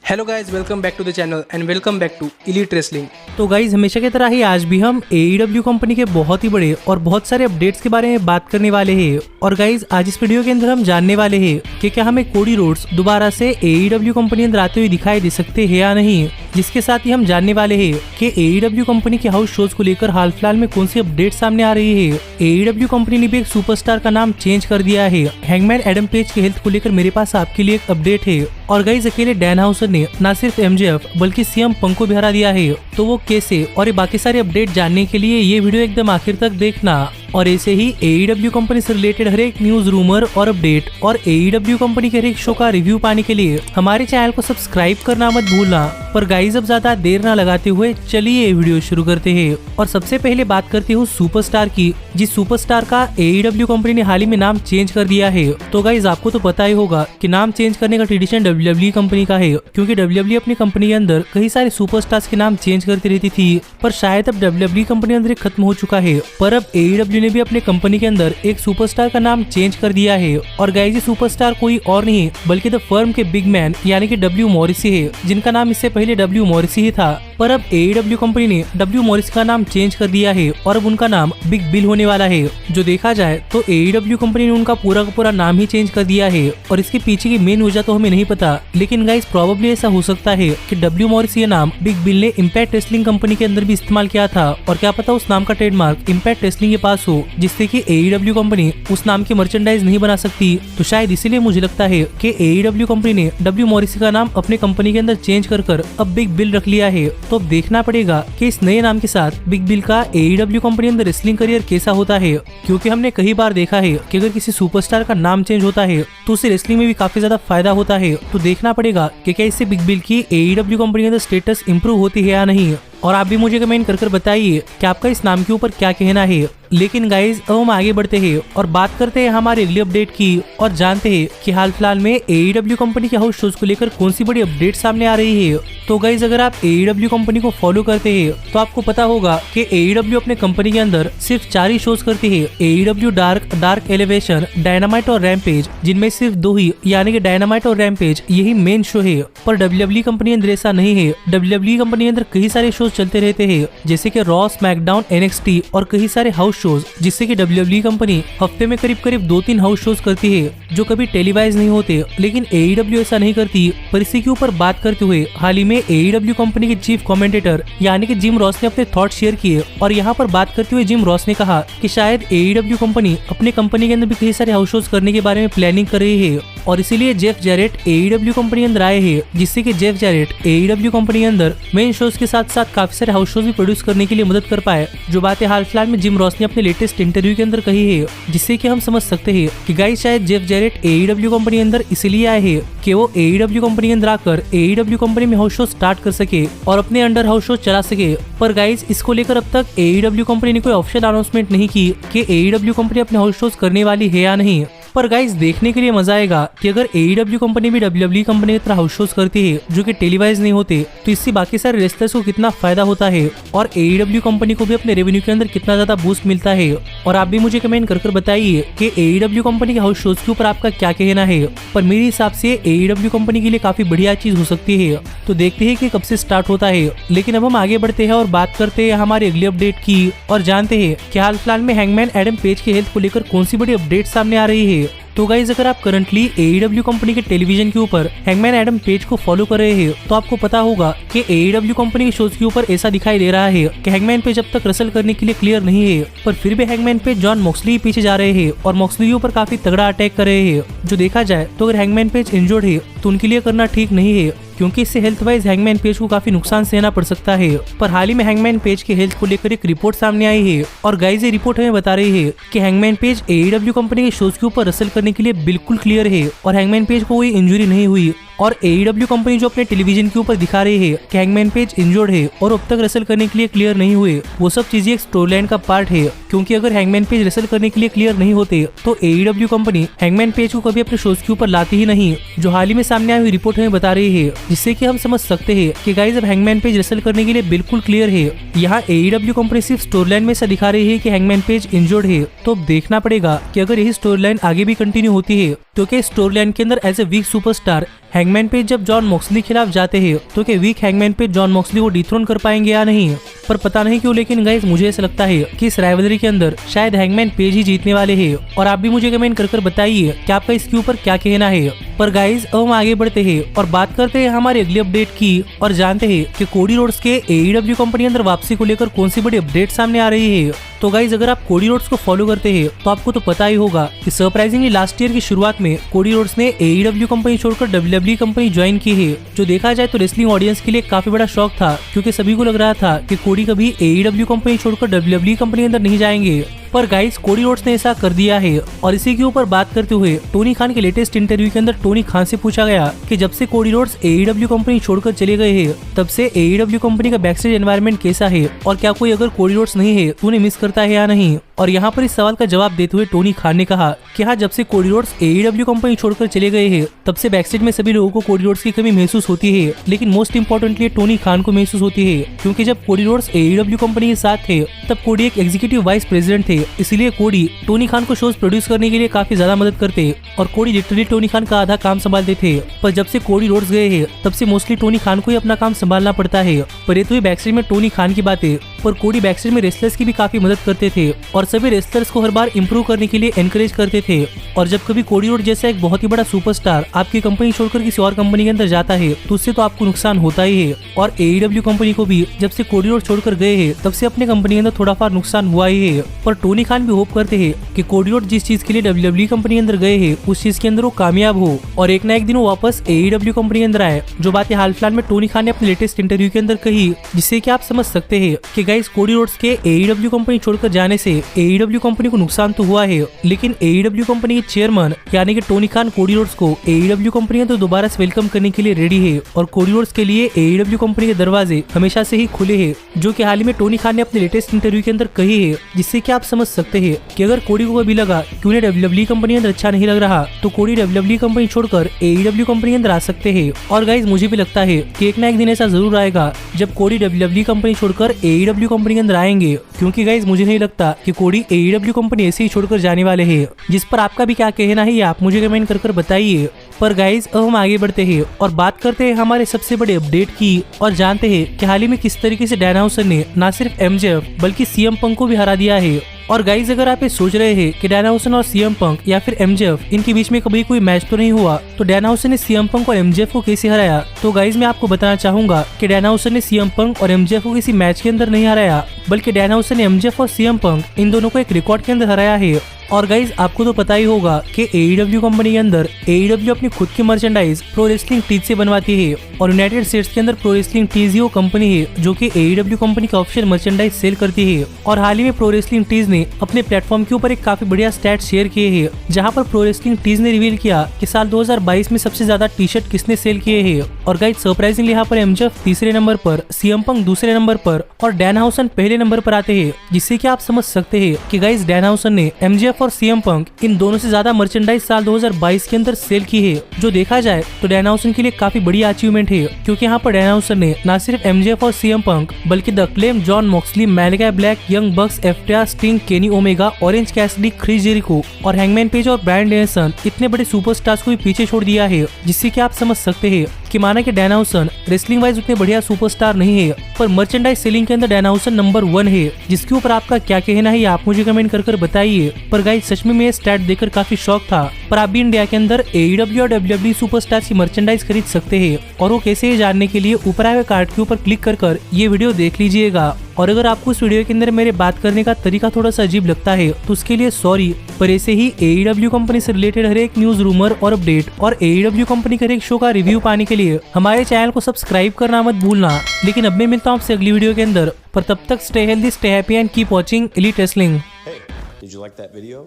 Hello guys, welcome back to the channel and welcome back to elite wrestling. तो guys हमेशा की तरह ही आज भी हम AEW कंपनी के बहुत ही बड़े और बहुत सारे अपडेट्स के बारे में बात करने वाले हैं। और गाइज आज इस वीडियो के अंदर हम जानने वाले हैं कि क्या हमें कोडी रोड्स दोबारा से AEW कंपनी अंदर आते हुए दिखाई दे सकते हैं या नहीं। जिसके साथ ही हम जानने वाले हैं कि AEW कंपनी के हाउस शोज को लेकर हाल फिलहाल में कौन सी अपडेट सामने आ रही है। AEW कंपनी ने भी एक सुपरस्टार का नाम चेंज कर दिया है। हैंगमैन एडम पेज की हेल्थ को लेकर मेरे पास आपके लिए एक अपडेट है। और गाइज अकेले डैन हाउसर ने न सिर्फ MJF बल्कि CM पंक को भी हरा दिया है। तो वो कैसे और ये बाकी सारे अपडेट जानने के लिए ये वीडियो एकदम आखिर तक देखना। और ऐसे ही AEW कंपनी से रिलेटेड हर एक न्यूज, रूमर और अपडेट और AEW कंपनी के हर एक शो का रिव्यू पाने के लिए हमारे चैनल को सब्सक्राइब करना मत भूलना। पर गाइज अब ज्यादा देर ना लगाते हुए चलिए वीडियो शुरू करते हैं। और सबसे पहले बात करती हूँ सुपरस्टार की, जिस सुपरस्टार का AEW कंपनी ने हाल ही में नाम चेंज कर दिया है। तो गाइज आपको तो पता ही होगा कि नाम चेंज करने का ट्रेडिशन WWE कंपनी का है, क्योंकि WWE अपनी कंपनी के अंदर कई सारे सुपरस्टार्स के नाम चेंज करती रहती थी। पर शायद अब WWE कंपनी अंदर खत्म हो चुका है। पर अब AEW ने भी अपने कंपनी के अंदर एक सुपरस्टार का नाम चेंज कर दिया है। और गाइज ये सुपरस्टार कोई और नहीं बल्कि द फर्म के बिग मैन यानी कि W मॉरिसी है, जिनका नाम इससे पहले W मॉरिसी ही था। पर अब AEW कंपनी ने W मॉरिसी का नाम चेंज कर दिया है और अब उनका नाम बिग बिल होने वाला है। जो देखा जाए तो AEW कंपनी ने उनका पूरा का पूरा नाम ही चेंज कर दिया है। और इसके पीछे की मेन वजह तो हमें नहीं पता, लेकिन गाइज प्रोबेबली ऐसा हो सकता है कि W मॉरिसी नाम बिग बिल ने इम्पैक्ट रेसलिंग कंपनी के अंदर भी इस्तेमाल किया था। और क्या पता उस नाम का ट्रेडमार्क इम्पैक्ट रेसलिंग के पास हो, जिससे कि AEW कंपनी उस नाम की मर्चेंडाइज नहीं बना सकती। तो शायद इसीलिए मुझे लगता है कि AEW कंपनी ने W मॉरिसी का नाम अपने कंपनी के अंदर चेंज कर अब बिग बिल रख लिया है। तो अब देखना पड़ेगा कि इस नए नाम के साथ बिग बिल का AEW कंपनी अंदर रेसलिंग करियर कैसा होता है। क्योंकि हमने कई बार देखा है कि अगर किसी सुपरस्टार का नाम चेंज होता है तो उसे रेसलिंग में भी काफी ज्यादा फायदा होता है। तो देखना पड़ेगा कि क्या इससे बिग बिल की AEW कंपनी के अंदर स्टेटस इंप्रूव होती है या नहीं। और आप भी मुझे कमेंट कर बताइए कि आपका इस नाम के ऊपर क्या कहना है। लेकिन गाइज अब हम आगे बढ़ते हैं और बात करते हैं हमारे अगली अपडेट की और जानते हैं कि हाल फिलहाल में AEW कंपनी के हाउस शोज को लेकर कौन सी बड़ी अपडेट सामने आ रही है। तो गाइज अगर आप AEW कंपनी को फॉलो करते हैं तो आपको पता होगा कि AEW अपने कंपनी के अंदर सिर्फ 4 ही शोज करती है। AEW डार्क एलिवेशन, डायनामाइट और रैम्पेज, जिनमें सिर्फ 2 ही यानी कि डायनामाइट और रैम्पेज यही मेन शो है। पर WWE कंपनी अंदर ऐसा नहीं है। WWE कंपनी अंदर कई सारे शोज चलते रहते हैं, जैसे कि रॉ, स्मैकडाउन, NXT और कई सारे हाउस शोज, जिससे कि WWE कंपनी हफ्ते में करीब 2-3 हाउस शोज करती है जो कभी टेलीवाइज नहीं होते। लेकिन AEW ऐसा नहीं करती। पर इसी के ऊपर बात करते हुए हाल ही में AEW कंपनी के चीफ कमेंटेटर यानी कि जिम रॉस ने अपने थॉट शेयर किए। और यहाँ पर बात करते हुए जिम रॉस ने कहा कि शायद AEW कंपनी अपने कंपनी के अंदर भी कई सारे हाउस शोज करने के बारे में प्लानिंग कर रही है। और इसीलिए जेफ जैरेट AEW कंपनी अंदर आए हैं, जिससे कि जेफ जैरेट AEW कंपनी अंदर मेन शोज के साथ साथ काफी सारे हाउस शोज भी प्रोड्यूस करने के लिए मदद कर पाए। जो बातें हाल फिलहाल में जिम रॉस ने अपने लेटेस्ट इंटरव्यू के अंदर कही है, जिससे कि हम समझ सकते हैं कि गाइस शायद जेफ जैरेट AEW कंपनी अंदर इसलिए आए हैं कि वो AEW कंपनी अंदर आकर AEW कंपनी में हाउस शो स्टार्ट कर सके और अपने अंडर हाउस शो चला सके। पर गाइस इसको लेकर अब तक AEW कंपनी ने कोई ऑफिशियल अनाउंसमेंट नहीं की कि AEW कंपनी अपने हाउस शोज करने वाली है या नहीं। पर गाइस देखने के लिए मजा आएगा कि अगर AEW कंपनी भी WWE कंपनी की तरह हाउस शोज करती है जो कि टेलीवाइज नहीं होते, तो इससे बाकी सारे रेसलर्स को कितना फायदा होता है और AEW कंपनी को भी अपने रेवेन्यू के अंदर कितना ज्यादा बूस्ट मिलता है। और आप भी मुझे कमेंट कर बताइए कि AEW कंपनी के हाउस शोज के ऊपर आपका क्या कहना है। पर मेरे हिसाब से AEW कंपनी के लिए काफी बढ़िया चीज हो सकती है। तो देखते हैं कि कब से स्टार्ट होता है। लेकिन अब हम आगे बढ़ते हैं और बात करते हैं हमारे अगली अपडेट की और जानते हैं कि हाल फिलहाल में हैंगमैन एडम पेज की हेल्थ को लेकर कौन सी बड़ी अपडेट सामने आ रही है। तो गाइज अगर आप करंटली AEW कंपनी के टेलीविजन के ऊपर हैंगमैन एडम पेज को फॉलो कर रहे हैं तो आपको पता होगा कि AEW कंपनी के शोज के ऊपर ऐसा दिखाई दे रहा है कि हैंगमैन पेज अब तक रसल करने के लिए क्लियर नहीं है। पर फिर भी हैंगमैन पेज जॉन मॉक्सली पीछे जा रहे हैं और मॉक्सली के ऊपर काफी तगड़ा अटैक कर रहे हैं। जो देखा जाए तो अगर हैंगमैन पेज इंजर्ड है तो उनके लिए करना ठीक नहीं है, क्योंकि इससे हेल्थ वाइज हैंगमैन पेज को काफी नुकसान सहना पड़ सकता है। पर हाल ही में हैंगमैन पेज के हेल्थ को लेकर एक रिपोर्ट सामने आई है और गाइज ये रिपोर्ट हमें बता रही है कि हैंगमैन पेज AEW कंपनी के शोज के ऊपर रसल करने के लिए बिल्कुल क्लियर है और हैंगमैन पेज को कोई इंजरी नहीं हुई। और AEW कंपनी जो अपने टेलीविजन के ऊपर दिखा रही है कि हैंगमैन पेज इंजर्ड है और अब तक रेसल करने के लिए क्लियर नहीं हुए, वो सब चीजें एक स्टोरी लाइन का पार्ट है। क्योंकि अगर हैंगमैन पेज रेसल करने के लिए क्लियर नहीं होते तो AEW कंपनी हैंगमैन पेज को कभी अपने शोज के ऊपर लाती ही नहीं, जो हाल ही में सामने आई हुई रिपोर्ट हमें बता रही है। जिससे कि हम समझ सकते हैं कि गाइस अब हैंगमैन पेज रेसल करने के लिए बिल्कुल क्लियर है। यहाँ AEW कंपनी सिर्फ स्टोरी लाइन में ऐसा दिखा रही है कि हैंगमैन पेज इंजर्ड है। तो अब देखना पड़ेगा कि अगर यही स्टोरी लाइन आगे भी कंटिन्यू होती है तो क्या स्टोरी लाइन के अंदर as a week superstar Hangman Page जब जॉन मॉक्सली खिलाफ जाते हैं तो क्या week Hangman Page John Moxley को डिथ्रोन कर पाएंगे या नहीं, पर पता नहीं क्यों लेकिन गाइस मुझे ऐसा लगता है कि इस राइवलरी के अंदर शायद हैंगमैन पेज ही जीतने वाले हैं। और आप भी मुझे कमेंट कर बताइए कि आपका इसके ऊपर क्या कहना है। पर गाइस अब हम आगे बढ़ते हैं और बात करते हैं हमारे अगली अपडेट की और जानते हैं कि कोडी रोड्स के AEW कंपनी अंदर वापसी को लेकर कौन सी बड़ी अपडेट सामने आ रही है। तो गाइज अगर आप कोडी रोड्स को फॉलो करते हैं तो आपको तो पता ही होगा कि सरप्राइजिंगली लास्ट ईयर की शुरुआत में कोडी रोड्स ने AEW कंपनी छोड़कर WWE कंपनी ज्वाइन की है, जो देखा जाए तो रेसलिंग ऑडियंस के लिए काफी बड़ा शौक था, क्योंकि सभी को लग रहा था कि कोडी कभी AEW कंपनी छोड़कर WWE कंपनी अंदर नहीं जाएंगे। पर गाइस कोडी रोड्स ने ऐसा कर दिया है। और इसी के ऊपर बात करते हुए टोनी खान के लेटेस्ट इंटरव्यू के अंदर टोनी खान से पूछा गया कि जब से कोडी रोड्स AEW कंपनी छोड़कर चले गए हैं तब से AEW कंपनी का बैकस्टेज एनवायरनमेंट कैसा है और क्या कोई अगर कोडी रोड्स नहीं है तो उन्हें मिस करता है या नहीं। और यहाँ पर इस सवाल का जवाब देते हुए टोनी खान ने कहा कि हाँ, जब से कोडी रोड्स AEW कंपनी छोड़कर चले गए हैं तब से बैकस्टेज में सभी लोगों को कोडी रोड्स की कमी महसूस होती है, लेकिन मोस्ट इंपोर्टेंटली टोनी खान को महसूस होती है, क्योंकि जब कोडी रोड्स AEW कंपनी के साथ थे तब कोडी एक एग्जीक्यूटिव वाइस प्रेसिडेंट थे, इसलिए कोडी टोनी खान को शोज प्रोड्यूस करने के लिए काफी ज्यादा मदद करते और कोडी लिटरली टोनी खान का आधा काम संभालते थे। पर जब से कोडी रोड्स गए हैं तब से मोस्टली टोनी खान को ही अपना काम संभालना पड़ता है। पर ये तो बैकस्टेज में टोनी खान की बात है, पर कोडी बैकस्टेज में रेसलर्स की भी काफी मदद करते थे और सभी रेसलर्स को हर बार इंप्रूव करने के लिए एनकरेज करते थे। और जब कभी कोडी रोड जैसा एक बहुत ही बड़ा सुपरस्टार आपकी कंपनी छोड़कर किसी और कंपनी के अंदर जाता है तो उससे तो आपको नुकसान होता ही है। और AEW कंपनी को भी जब से कोडी रोड छोड़कर गए हैं तब से अपने कंपनी के अंदर थोड़ा फार नुकसान हुआ ही है। पर टोनी खान भी होप करते हैं कि कोडी रोड जिस चीज के लिए WWE कंपनी के अंदर गए हैं उस चीज के अंदर वो कामयाब हो और एक ना एक दिन वो वापस AEW कंपनी के अंदर आए, जो बातें हाल फिलहाल में टोनी खान ने अपने लेटेस्ट इंटरव्यू के अंदर कही, जिससे कि आप समझ सकते हैं कि गाइस कोडी रोड्स के AEW कंपनी छोड़कर जाने से AEW कंपनी को नुकसान तो हुआ है, लेकिन AEW कंपनी के चेयरमैन यानी कि टोनी खान कोडी रोड्स को AEW कंपनी तो दोबारा से वेलकम करने के लिए रेडी है और कोडी रोड्स के लिए AEW कंपनी के दरवाजे हमेशा से ही खुले हैं, जो कि हाल ही में टोनी खान ने अपने लेटेस्ट इंटरव्यू के अंदर कही है, जिससे कि आप समझ सकते हैं कि अगर कोडी को कभी लगा कि उन्हें WWE कंपनी अंदर अच्छा नहीं लग रहा तो कोडी WWE कंपनी छोड़कर AEW कंपनी अंदर आ सकते हैं। और गाइज मुझे भी लगता है कि एक ना एक दिन ऐसा जरूर आएगा जब कोडी WWE कंपनी छोड़कर AEW कंपनी के अंदर आएंगे, क्योंकि गाइज मुझे नहीं लगता कि कोडी AEW कंपनी ऐसे ही छोड़कर जाने वाले हैं। जिस पर आपका भी क्या कहना है आप मुझे कमेंट कर बताइए। पर गाइज अब हम आगे बढ़ते हैं और बात करते हैं हमारे सबसे बड़े अपडेट की और जानते हैं कि हाल ही में किस तरीके से डैन हाउसन ने न सिर्फ MJF बल्कि CM पंक को भी हरा दिया है। और गाइज अगर आप ये सोच रहे हैं कि डैन हाउसन और CM पंक या फिर MJF इनके बीच में कभी कोई मैच तो नहीं हुआ, तो डैन हाउसन ने CM पंक और MJF को कैसे हराया, तो गाइज मैं आपको बताना चाहूंगा कि डैन हाउसन ने CM पंक और MJF को किसी मैच के अंदर नहीं हराया, बल्कि डैन हाउसन ने MJF और CM पंक इन दोनों को एक रिकॉर्ड के अंदर हराया है। और गाइज आपको तो पता ही होगा कि AEW कंपनी के अंदर AEW अपनी खुद की मर्चेंडाइज प्रो रेसलिंग टीज से बनवाती है और यूनाइटेड स्टेट्स के अंदर प्रो रेसलिंग टीज ही वो कंपनी है जो कि AEW कंपनी का ऑफिशियल मर्चेंडाइज सेल करती है। और हाल ही में प्रो रेसलिंग टीज ने अपने प्लेटफॉर्म के ऊपर एक काफी बढ़िया स्टैट शेयर किए हैं, जहां पर प्रो रेसलिंग टीज ने रिवील किया कि साल 2022 में सबसे ज्यादा टी शर्ट किसने सेल किए हैं। और गाइज सरप्राइजिंगली यहाँ पर MJF तीसरे नंबर पर, CM पंक दूसरे नंबर पर और डैन हाउसन पहले नंबर पर आते हैं, जिससे कि आप समझ सकते हैं कि गाइज डैन हाउसन ने MJF और CM पंक इन दोनों से ज्यादा मर्चेंडाइज साल 2022 के अंदर सेल की है, जो देखा जाए तो डैन हाउसन के लिए काफी बड़ी अचीवमेंट है, क्योंकि यहाँ पर डैन हाउसन ने न सिर्फ MJF और CM पंक बल्कि the claim, John Moxley, Malakai Black, Young Bucks, FTR, Sting, Kenny Omega, Orange Cassidy, Chris Jericho और हैंगमैन पेज और ब्रायन डेनिसन इतने बड़े सुपरस्टार्स को भी पीछे छोड़ दिया है, जिससे कि आप समझ सकते हैं कि माना कि डैन हाउसन रेसलिंग वाइज उतने बढ़िया सुपरस्टार नहीं है, पर मर्चेंडाइज सेलिंग के अंदर डैन हाउसन नंबर 1 है, जिसके ऊपर आपका क्या कहना है आप मुझे कमेंट कर बताइए। पर गाइस सच में मैं स्टैट देखकर काफी शौक था। पर आप भी इंडिया के अंदर AEW और WWE सुपरस्टार की मर्चेंडाइज खरीद सकते हैं, और वो कैसे जानने के लिए ऊपर आए हुए कार्ड के ऊपर क्लिक कर ये वीडियो देख लीजिएगा। और अगर आपको इस वीडियो के अंदर मेरे बात करने का तरीका थोड़ा सा अजीब लगता है तो उसके लिए सॉरी, पर ऐसे ही AEW कंपनी से रिलेटेड हर एक न्यूज, रूमर और अपडेट और AEW कंपनी के हर एक शो का रिव्यू पाने के लिए हमारे चैनल को सब्सक्राइब करना मत भूलना। लेकिन अब मैं मिलता हूँ आपसे अगली वीडियो के अंदर, पर तब तक stay healthy, stay happy and keep watching elite wrestling. Hey, did you like that video?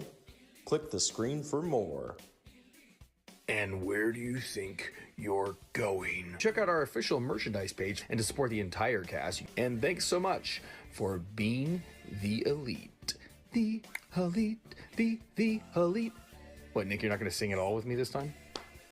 Click the screen for more. And where do you think you're going? Check out our official merchandise page and to support the entire cast. And thanks so much for being the elite. The elite, the elite. What, Nick, you're not going to sing it all with me this time?